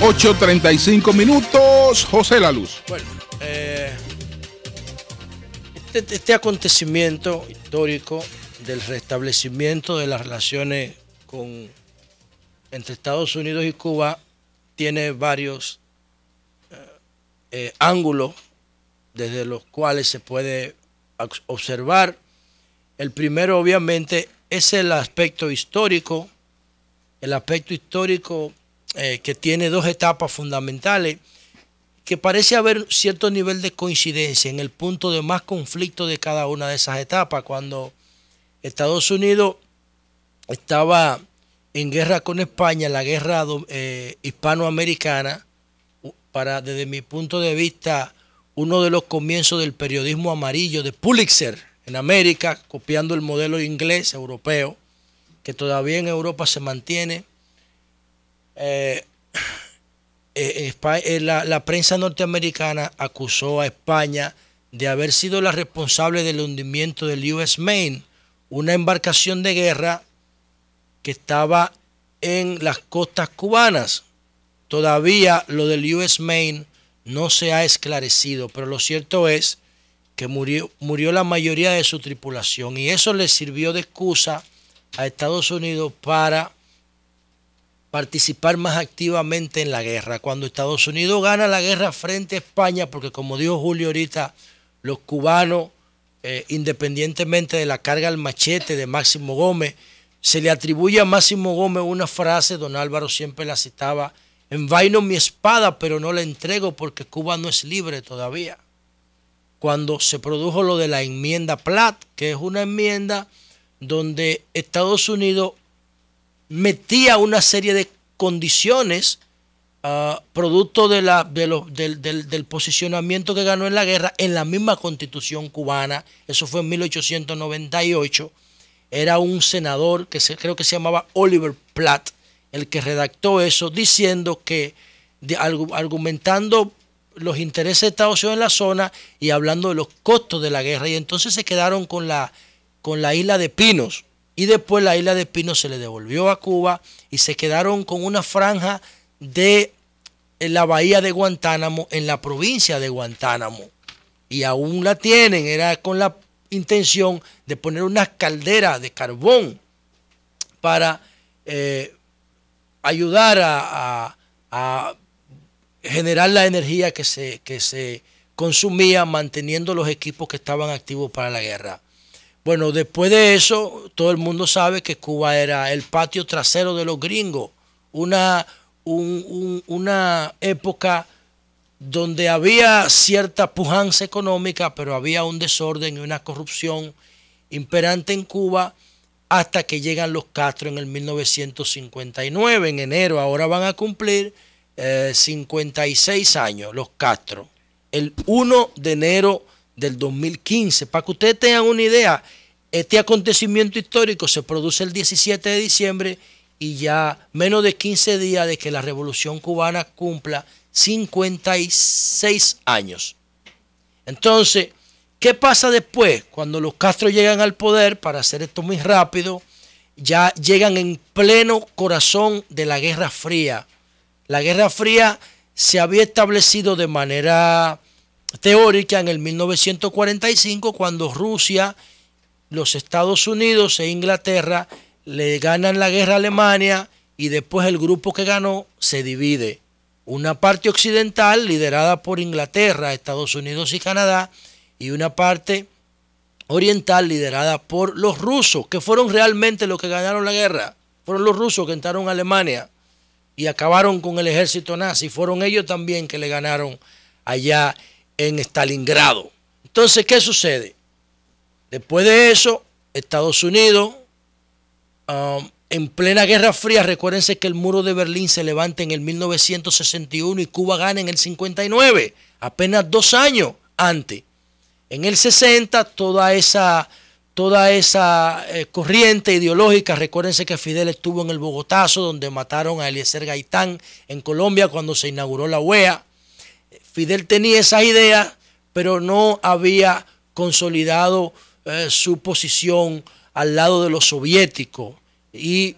8:35. José La Luz. Bueno, este acontecimiento histórico del restablecimiento de las relaciones entre Estados Unidos y Cuba tiene varios ángulos desde los cuales se puede observar. El primero, obviamente, es el aspecto histórico. El aspecto histórico que tiene dos etapas fundamentales, que parece haber cierto nivel de coincidencia en el punto de más conflicto de cada una de esas etapas. Cuando Estados Unidos estaba en guerra con España, la guerra hispanoamericana, desde mi punto de vista, uno de los comienzos del periodismo amarillo de Pulitzer en América, copiando el modelo inglés, europeo, que todavía en Europa se mantiene. La prensa norteamericana acusó a España de haber sido la responsable del hundimiento del US Maine, una embarcación de guerra que estaba en las costas cubanas. Todavía lo del US Maine no se ha esclarecido, pero lo cierto es que murió la mayoría de su tripulación, y eso le sirvió de excusa a Estados Unidos para participar más activamente en la guerra. Cuando Estados Unidos gana la guerra frente a España, porque como dijo Julio ahorita, los cubanos, independientemente de la carga al machete de Máximo Gómez, se le atribuye a Máximo Gómez una frase, don Álvaro siempre la citaba: envaino mi espada, pero no la entrego porque Cuba no es libre todavía. Cuando se produjo lo de la enmienda Platt, que es una enmienda donde Estados Unidos metía una serie de condiciones producto del posicionamiento que ganó en la guerra en la misma Constitución cubana. Eso fue en 1898. Era un senador que creo que se llamaba Oliver Platt el que redactó eso, diciendo que, argumentando los intereses de Estados Unidos en la zona y hablando de los costos de la guerra. Y entonces se quedaron con la isla de Pinos. Y después la isla de Pinos se le devolvió a Cuba y se quedaron con una franja de la bahía de Guantánamo en la provincia de Guantánamo. Y aún la tienen, era con la intención de poner unas calderas de carbón para ayudar a generar la energía que se consumía manteniendo los equipos que estaban activos para la guerra. Bueno, después de eso, todo el mundo sabe que Cuba era el patio trasero de los gringos, una época donde había cierta pujanza económica, pero había un desorden y una corrupción imperante en Cuba hasta que llegan los Castro en el 1959, en enero. Ahora van a cumplir 56 años los Castro, el 1 de enero del 2015. Para que ustedes tengan una idea, este acontecimiento histórico se produce el 17 de diciembre y ya menos de 15 días de que la Revolución Cubana cumpla 56 años. Entonces, ¿qué pasa después? Cuando los Castro llegan al poder, para hacer esto muy rápido, ya llegan en pleno corazón de la Guerra Fría. La Guerra Fría se había establecido de manera teórica en el 1945, cuando Rusia, los Estados Unidos e Inglaterra le ganan la guerra a Alemania, y después el grupo que ganó se divide. Una parte occidental liderada por Inglaterra, Estados Unidos y Canadá, y una parte oriental liderada por los rusos, que fueron realmente los que ganaron la guerra. Fueron los rusos que entraron a Alemania y acabaron con el ejército nazi. Fueron ellos también que le ganaron allá en Stalingrado. Entonces, ¿qué sucede? Después de eso, Estados Unidos, en plena Guerra Fría, recuérdense que el muro de Berlín se levanta en el 1961 y Cuba gana en el 59, apenas 2 años antes. En el 60, toda esa corriente ideológica, recuérdense que Fidel estuvo en el Bogotazo, donde mataron a Eliezer Gaitán en Colombia cuando se inauguró la OEA. Fidel tenía esas ideas, pero no había consolidado su posición al lado de los soviéticos, y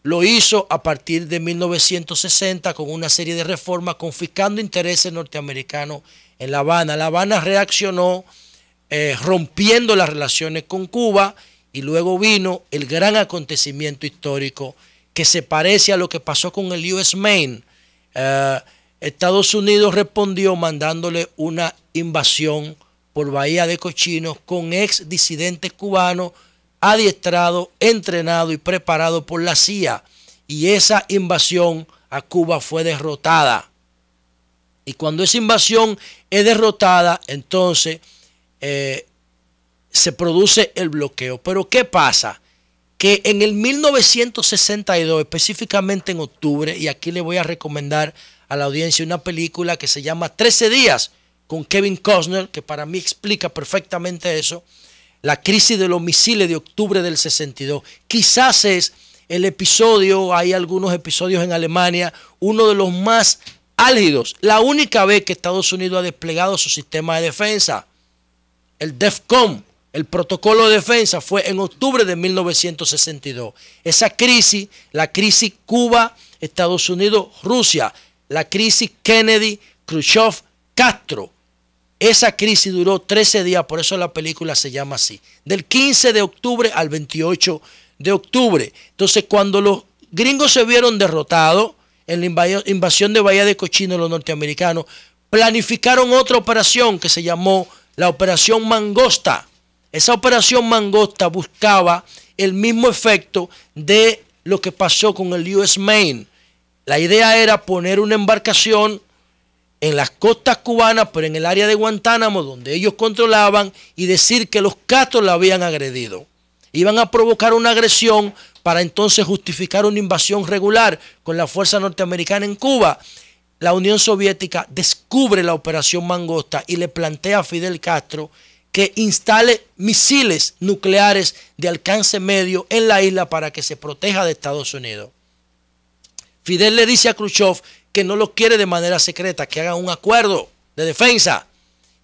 lo hizo a partir de 1960 con una serie de reformas confiscando intereses norteamericanos en La Habana. La Habana reaccionó rompiendo las relaciones con Cuba y luego vino el gran acontecimiento histórico que se parece a lo que pasó con el US Maine. Estados Unidos respondió mandándole una invasión por Bahía de Cochinos con ex disidentes cubanos adiestrados, entrenados y preparados por la CIA. Y esa invasión a Cuba fue derrotada. Y cuando esa invasión es derrotada, entonces se produce el bloqueo. Pero ¿qué pasa? Que en el 1962, específicamente en octubre, y aquí le voy a recomendar a la audiencia una película que se llama 13 días con Kevin Costner, que para mí explica perfectamente eso, la crisis de los misiles de octubre del 62. Quizás es el episodio, hay algunos episodios en Alemania, uno de los más álgidos, la única vez que Estados Unidos ha desplegado su sistema de defensa, el DEFCON. El protocolo de defensa fue en octubre de 1962. Esa crisis, la crisis Cuba, Estados Unidos, Rusia, la crisis Kennedy, Khrushchev, Castro. Esa crisis duró 13 días, por eso la película se llama así. Del 15 de octubre al 28 de octubre. Entonces, cuando los gringos se vieron derrotados en la invasión de Bahía de Cochinos, los norteamericanos planificaron otra operación que se llamó la Operación Mangosta. Esa Operación Mangosta buscaba el mismo efecto de lo que pasó con el US Maine. La idea era poner una embarcación en las costas cubanas, pero en el área de Guantánamo, donde ellos controlaban, y decir que los Castro la habían agredido. Iban a provocar una agresión para entonces justificar una invasión regular con la fuerza norteamericana en Cuba. La Unión Soviética descubre la Operación Mangosta y le plantea a Fidel Castro que instale misiles nucleares de alcance medio en la isla para que se proteja de Estados Unidos. Fidel le dice a Khrushchev que no lo quiere de manera secreta, que hagan un acuerdo de defensa.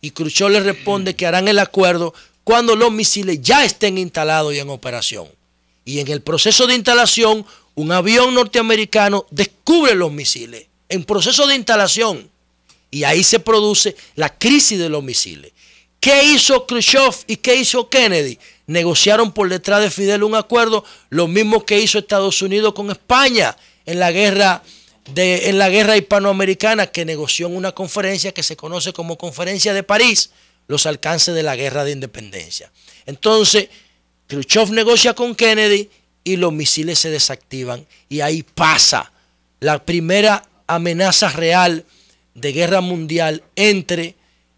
Y Khrushchev le responde que harán el acuerdo cuando los misiles ya estén instalados y en operación. Y en el proceso de instalación, un avión norteamericano descubre los misiles en proceso de instalación. Y ahí se produce la crisis de los misiles. ¿Qué hizo Khrushchev y qué hizo Kennedy? Negociaron por detrás de Fidel un acuerdo, lo mismo que hizo Estados Unidos con España en la guerra hispanoamericana, que negoció en una conferencia que se conoce como Conferencia de París, los alcances de la guerra de independencia. Entonces, Khrushchev negocia con Kennedy y los misiles se desactivan. Y ahí pasa la primera amenaza real de guerra mundial entre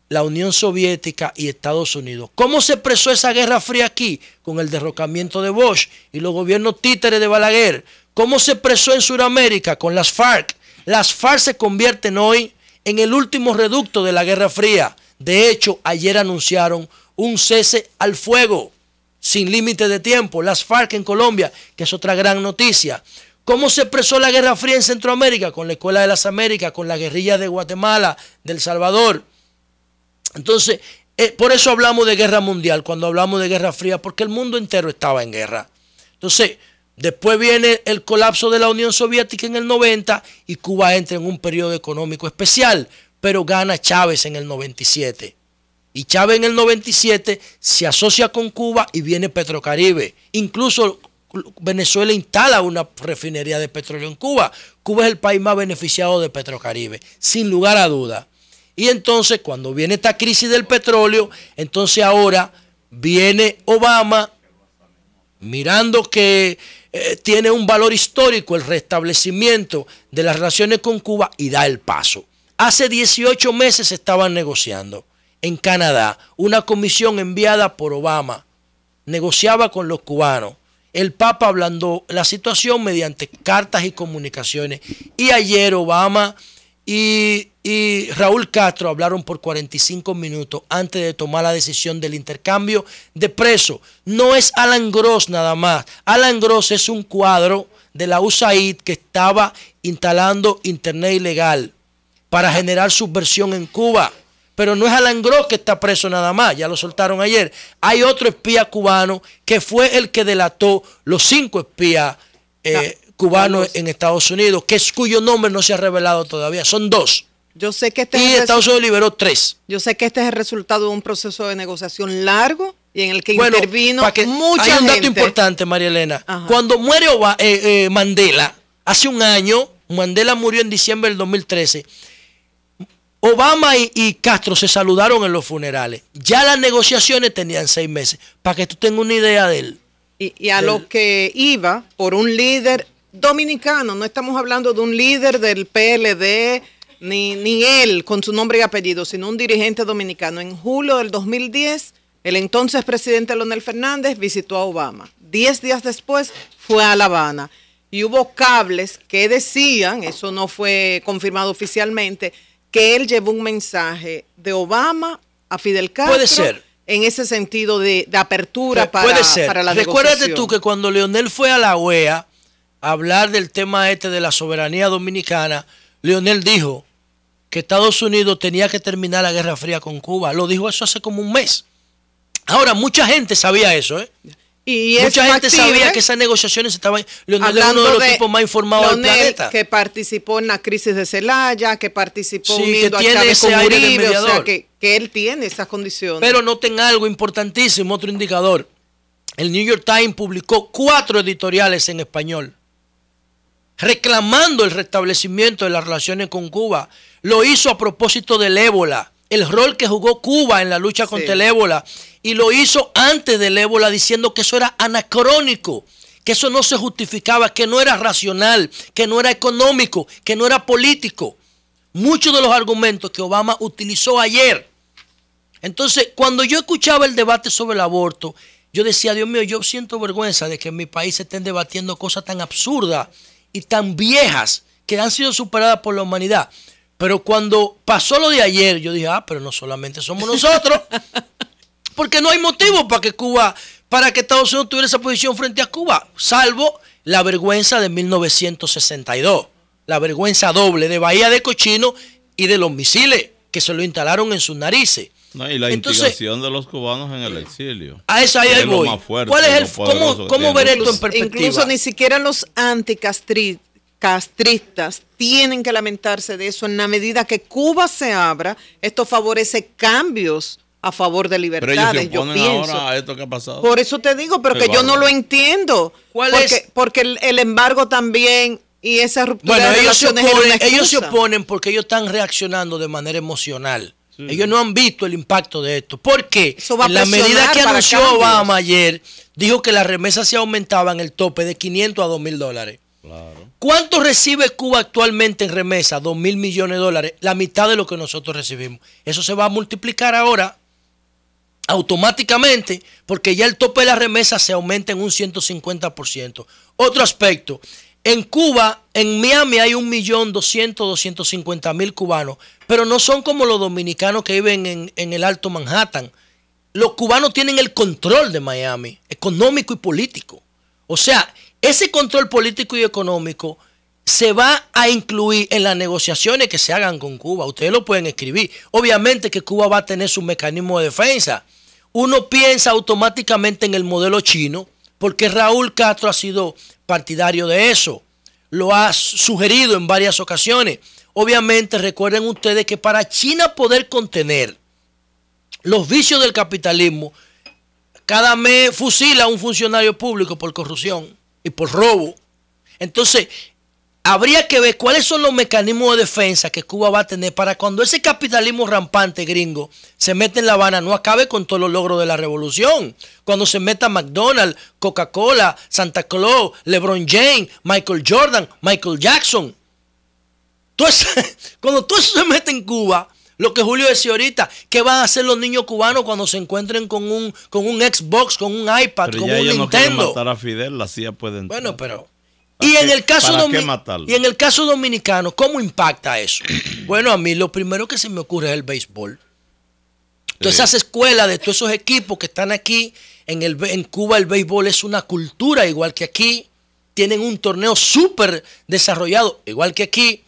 la Unión Soviética y Estados Unidos. ¿Cómo se expresó esa guerra fría aquí? Con el derrocamiento de Bush y los gobiernos títeres de Balaguer. ¿Cómo se expresó en Sudamérica? Con las FARC. Las FARC se convierten hoy en el último reducto de la Guerra Fría. De hecho, ayer anunciaron un cese al fuego sin límite de tiempo. Las FARC en Colombia, que es otra gran noticia. ¿Cómo se expresó la Guerra Fría en Centroamérica? Con la Escuela de las Américas, con la guerrilla de Guatemala, de El Salvador. Entonces, por eso hablamos de guerra mundial cuando hablamos de Guerra Fría, porque el mundo entero estaba en guerra. Entonces, después viene el colapso de la Unión Soviética en el 90 y Cuba entra en un periodo económico especial, pero gana Chávez en el 97. Y Chávez en el 97 se asocia con Cuba y viene Petrocaribe. Incluso Venezuela instala una refinería de petróleo en Cuba. Cuba es el país más beneficiado de Petrocaribe, sin lugar a duda. Y entonces cuando viene esta crisis del petróleo, entonces ahora viene Obama mirando que tiene un valor histórico el restablecimiento de las relaciones con Cuba y da el paso. Hace 18 meses estaban negociando en Canadá, una comisión enviada por Obama negociaba con los cubanos. El Papa ablandó la situación mediante cartas y comunicaciones. Y ayer Obama y Raúl Castro hablaron por 45 minutos antes de tomar la decisión del intercambio de presos. No es Alan Gross nada más. Alan Gross es un cuadro de la USAID que estaba instalando internet ilegal para generar subversión en Cuba. Pero no es Alan Gross que está preso nada más, ya lo soltaron ayer. Hay otro espía cubano que fue el que delató los 5 espías cubano en Estados Unidos, cuyo nombre no se ha revelado todavía. Son 2. Yo sé que y Estados Unidos liberó 3. Yo sé que este es el resultado de un proceso de negociación largo y en el que intervino mucha gente. Hay un dato importante, María Elena. Ajá. Cuando muere Mandela, hace un año, Mandela murió en diciembre del 2013, Obama y Castro se saludaron en los funerales. Ya las negociaciones tenían 6 meses, para que tú tengas una idea de él. Y a lo que iba por un líder dominicano, no estamos hablando de un líder del PLD, ni él con su nombre y apellido, sino un dirigente dominicano. En julio del 2010, el entonces presidente Leonel Fernández visitó a Obama. 10 días después fue a La Habana y hubo cables que decían, eso no fue confirmado oficialmente, que él llevó un mensaje de Obama a Fidel Castro. Puede ser. En ese sentido de apertura para la negociación. Recuérdate tú que cuando Leonel fue a la OEA a hablar del tema de la soberanía dominicana, Leonel dijo que Estados Unidos tenía que terminar la Guerra Fría con Cuba. Lo dijo eso hace como un mes. Ahora, mucha gente sabía eso, ¿eh? Y mucha gente sabía que esas negociaciones estaban... Leonel es uno de los tipos más informados del planeta. Que participó en la crisis de Celaya, que participó uniendo a Chávez con Uribe, o sea, que él tiene esas condiciones. Pero noten algo importantísimo, otro indicador. El New York Times publicó 4 editoriales en español reclamando el restablecimiento de las relaciones con Cuba. Lo hizo a propósito del ébola, el rol que jugó Cuba en la lucha contra el ébola, y lo hizo antes del ébola diciendo que eso era anacrónico, que eso no se justificaba, que no era racional, que no era económico, que no era político. Muchos de los argumentos que Obama utilizó ayer. Entonces, cuando yo escuchaba el debate sobre el aborto, yo decía, Dios mío, yo siento vergüenza de que en mi país se estén debatiendo cosas tan absurdas y tan viejas que han sido superadas por la humanidad. Pero cuando pasó lo de ayer, yo dije, pero no solamente somos nosotros, porque no hay motivo para que Estados Unidos tuviera esa posición frente a Cuba, salvo la vergüenza de 1962, la vergüenza doble de Bahía de Cochino y de los misiles que se lo instalaron en sus narices. No, y la instigación de los cubanos en el exilio. A eso ahí voy. ¿Cuál es cómo ver esto en perspectiva? Incluso ni siquiera los anticastristas tienen que lamentarse de eso. En la medida que Cuba se abra, esto favorece cambios a favor de libertades. Pero ellos se oponen ahora a esto que ha pasado. Por eso te digo, pero que yo no lo entiendo. Porque el embargo también y esa ruptura de relaciones era una excusa. Ellos se oponen porque ellos están reaccionando de manera emocional. Sí. Ellos no han visto el impacto de esto. Porque en la medida que anunció Obama ayer, dijo que las remesas se aumentaban el tope de $500 a $2,000. Claro. ¿Cuánto recibe Cuba actualmente en remesa? $2,000 millones. La mitad de lo que nosotros recibimos. Eso se va a multiplicar ahora automáticamente porque ya el tope de la remesa se aumenta en un 150%. Otro aspecto. En Cuba, en Miami hay 1.250.000 cubanos, pero no son como los dominicanos que viven en el Alto Manhattan. Los cubanos tienen el control de Miami, económico y político. O sea, ese control político y económico se va a incluir en las negociaciones que se hagan con Cuba. Ustedes lo pueden escribir. Obviamente que Cuba va a tener su mecanismo de defensa. Uno piensa automáticamente en el modelo chino, porque Raúl Castro ha sido partidario de eso. Lo ha sugerido en varias ocasiones. Obviamente, recuerden ustedes que para China poder contener los vicios del capitalismo, cada mes fusila a un funcionario público por corrupción y por robo. Entonces, habría que ver cuáles son los mecanismos de defensa que Cuba va a tener para cuando ese capitalismo rampante gringo se mete en La Habana, no acabe con todos los logros de la revolución. Cuando se meta McDonald's, Coca-Cola, Santa Claus, LeBron James, Michael Jordan, Michael Jackson. Cuando todo eso se mete en Cuba, lo que Julio decía ahorita, ¿qué van a hacer los niños cubanos cuando se encuentren con un Xbox, con un iPad, pero con ya un ellos Nintendo? No quieren matar a Fidel, la CIA puede entrar. Bueno, pero... Y en el caso dominicano, ¿cómo impacta eso? Bueno, a mí lo primero que se me ocurre es el béisbol. Todas esas escuelas de todos esos equipos que están aquí, en Cuba el béisbol es una cultura igual que aquí. Tienen un torneo súper desarrollado igual que aquí.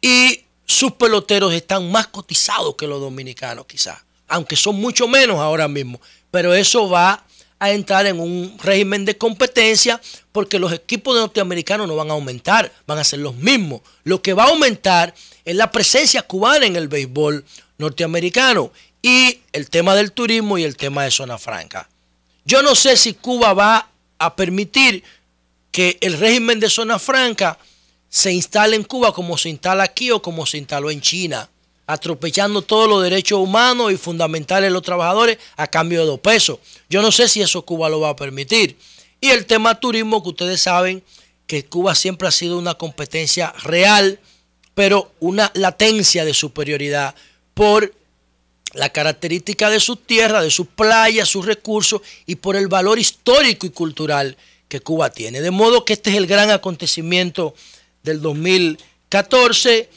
Y sus peloteros están más cotizados que los dominicanos quizás. Aunque son mucho menos ahora mismo. Pero eso va a entrar en un régimen de competencia, porque los equipos norteamericanos no van a aumentar, van a ser los mismos. Lo que va a aumentar es la presencia cubana en el béisbol norteamericano y el tema del turismo y el tema de zona franca. Yo no sé si Cuba va a permitir que el régimen de zona franca se instale en Cuba como se instala aquí o como se instaló en China, atropellando todos los derechos humanos y fundamentales de los trabajadores a cambio de 2 pesos. Yo no sé si eso Cuba lo va a permitir. Y el tema turismo, que ustedes saben que Cuba siempre ha sido una competencia real, pero una latencia de superioridad por la característica de sus tierras, de sus playas, sus recursos y por el valor histórico y cultural que Cuba tiene. De modo que este es el gran acontecimiento del 2014.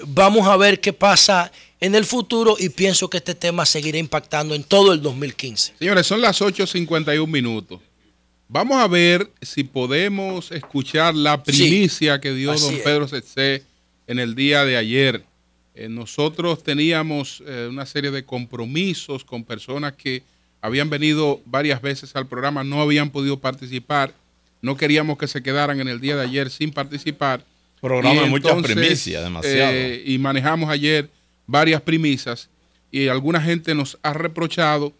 Vamos a ver qué pasa en el futuro y pienso que este tema seguirá impactando en todo el 2015. Señores, son las 8:51 minutos. Vamos a ver si podemos escuchar la primicia que dio don Pedro Cetsé en el día de ayer. Nosotros teníamos una serie de compromisos con personas que habían venido varias veces al programa, no habían podido participar, no queríamos que se quedaran en el día de ayer sin participar. Programa de muchas primicias, demasiado. Y manejamos ayer varias primicias y alguna gente nos ha reprochado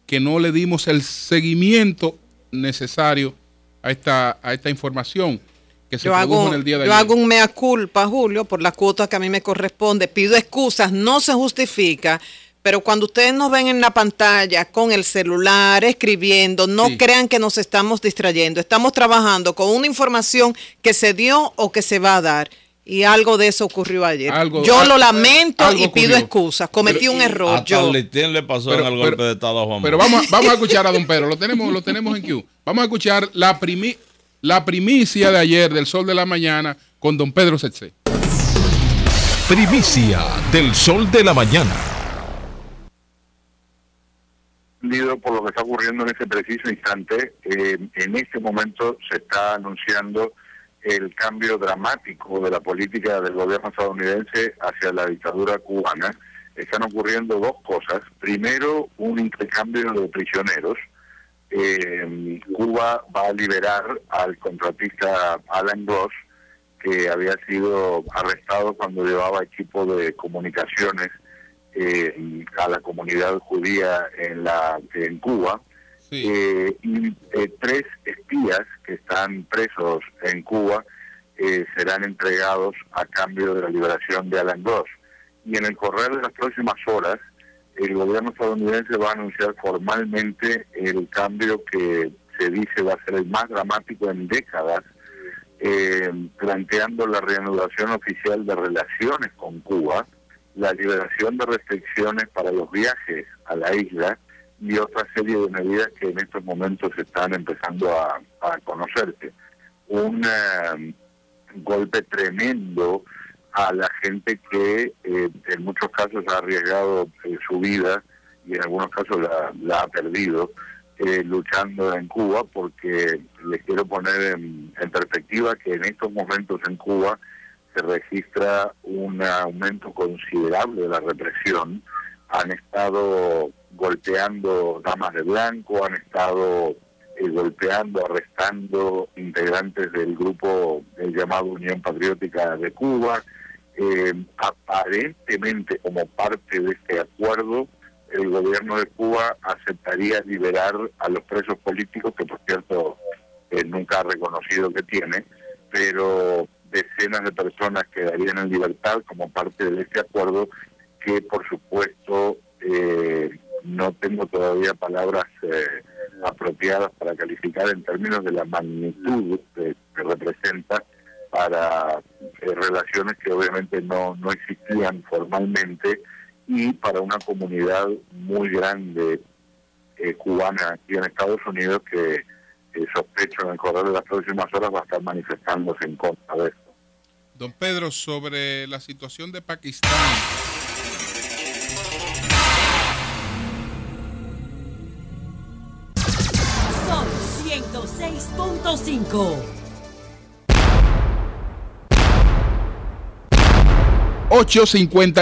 que no le dimos el seguimiento necesario a esta información que se produjo en el día de ayer. Yo hago un mea culpa, Julio, por la cuota que a mí me corresponde. Pido excusas, no se justifica. Pero cuando ustedes nos ven en la pantalla con el celular, escribiendo, no crean que nos estamos distrayendo. Estamos trabajando con una información que se dio o que se va a dar. Y algo de eso ocurrió ayer. Yo lo lamento y pido excusas. Cometí un error. Hasta le pasó en el golpe de Estado a Juan. Pero vamos a escuchar a don Pedro. Lo tenemos en Q. Vamos a escuchar la primicia de ayer del Sol de la Mañana con don Pedro Cetsé. Primicia del Sol de la Mañana. Por lo que está ocurriendo en ese preciso instante, en este momento se está anunciando el cambio dramático de la política del gobierno estadounidense hacia la dictadura cubana. Están ocurriendo 2 cosas. Primero, un intercambio de prisioneros. Cuba va a liberar al contratista Alan Gross, que había sido arrestado cuando llevaba equipo de comunicaciones a la comunidad judía en Cuba. Sí. Y 3 espías que están presos en Cuba serán entregados a cambio de la liberación de Alan Gross. Y en el correr de las próximas horas, el gobierno estadounidense va a anunciar formalmente el cambio que se dice va a ser el más dramático en décadas, planteando la reanudación oficial de relaciones con Cuba, la liberación de restricciones para los viajes a la isla y otra serie de medidas que en estos momentos están empezando a conocerse. Un golpe tremendo a la gente que en muchos casos ha arriesgado su vida y en algunos casos la ha perdido luchando en Cuba, porque les quiero poner en perspectiva que en estos momentos en Cuba se registra un aumento considerable de la represión. Han estado golpeando damas de blanco, han estado golpeando, arrestando integrantes del grupo llamado Unión Patriótica de Cuba. Aparentemente, como parte de este acuerdo, el gobierno de Cuba aceptaría liberar a los presos políticos, que por cierto nunca ha reconocido que tiene, pero decenas de personas quedarían en libertad como parte de este acuerdo, que por supuesto no tengo todavía palabras apropiadas para calificar en términos de la magnitud que representa para relaciones que obviamente no existían formalmente, y para una comunidad muy grande cubana aquí en Estados Unidos que sospecho en el correr de las próximas horas va a estar manifestándose en contra de esto. Don Pedro, sobre la situación de Pakistán. Son 106.5. 8:50